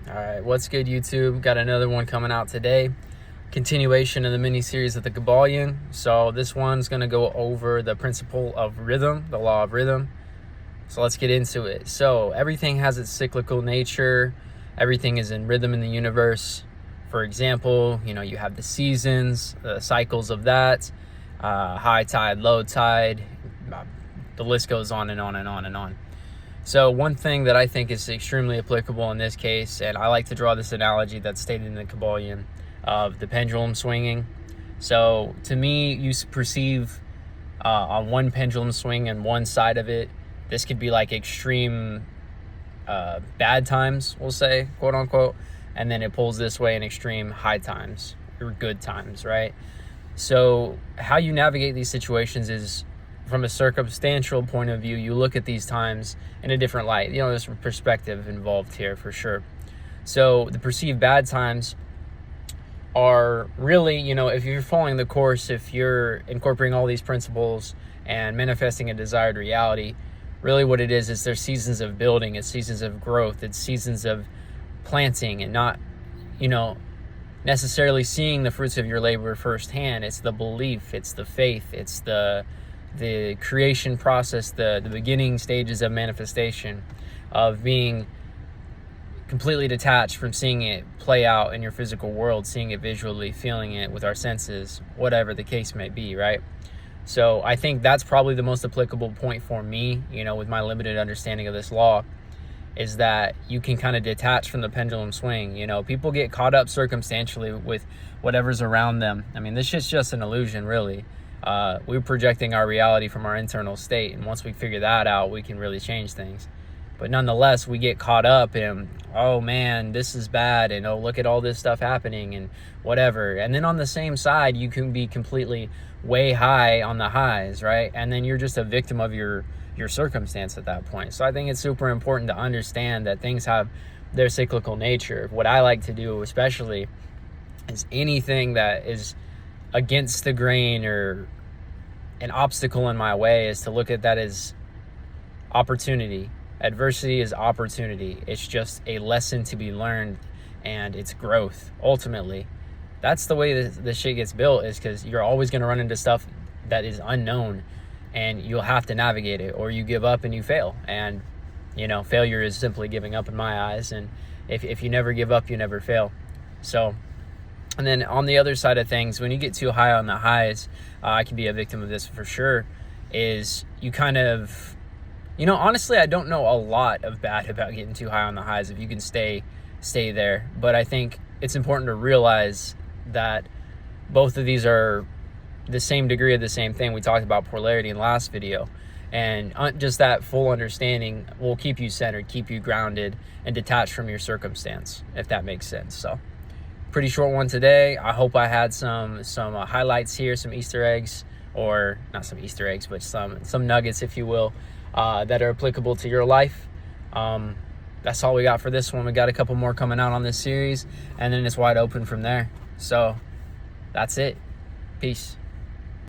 All right, what's good, YouTube? Got another one coming out today. Continuation of the mini-series of the Kybalion. So this one's going to go over the principle of rhythm, the law of rhythm. So let's get into it. So everything has its cyclical nature. Everything is in rhythm in the universe. For example, you have the seasons, the cycles of that, high tide, low tide. The list goes on and on and on and on. So one thing that I think is extremely applicable in this case, and I like to draw this analogy that's stated in the Kybalion of the pendulum swinging. So to me, you perceive on one pendulum swing and one side of it, this could be like extreme bad times, we'll say, quote unquote, and then it pulls this way in extreme high times or good times, right? So how you navigate these situations is from a circumstantial point of view. You look at these times in a different light. There's perspective involved here for sure. So the perceived bad times are really, if you're following the course, if you're incorporating all these principles and manifesting a desired reality, really what it is there's seasons of building, it's seasons of growth, it's seasons of planting, and not, necessarily seeing the fruits of your labor firsthand. It's the belief, it's the faith, it's the creation process, the beginning stages of manifestation, of being completely detached from seeing it play out in your physical world, seeing it visually, feeling it with our senses, whatever the case may be, right? So I think that's probably the most applicable point for me, with my limited understanding of this law, is that you can kind of detach from the pendulum swing. People get caught up circumstantially with whatever's around them. I mean, this shit's just an illusion, really. We're projecting our reality from our internal state, and once we figure that out, we can really change things. But nonetheless, we get caught up in, oh man, this is bad, and oh, look at all this stuff happening and whatever. And then on the same side, you can be completely way high on the highs, right? And then you're just a victim of your circumstance at that point. So I think it's super important to understand that things have their cyclical nature. What I like to do especially is anything that is against the grain or an obstacle in my way is to look at that as opportunity. Adversity is opportunity. It's just a lesson to be learned, and it's growth. Ultimately, that's the way this shit gets built, is because you're always going to run into stuff that is unknown, and you'll have to navigate it, or you give up and you fail. And failure is simply giving up in my eyes. And if you never give up, you never fail. So, and then on the other side of things, when you get too high on the highs, I can be a victim of this for sure, is you kind of, honestly, I don't know a lot of bad about getting too high on the highs if you can stay there. But I think it's important to realize that both of these are the same degree of the same thing. We talked about polarity in the last video, and just that full understanding will keep you centered, keep you grounded and detached from your circumstance, if that makes sense. So pretty short one today. I hope I had some highlights here, some Easter eggs, or not some Easter eggs, but some nuggets, if you will, that are applicable to your life. That's all we got for this one. We got a couple more coming out on this series, and then it's wide open from there. So that's it. Peace.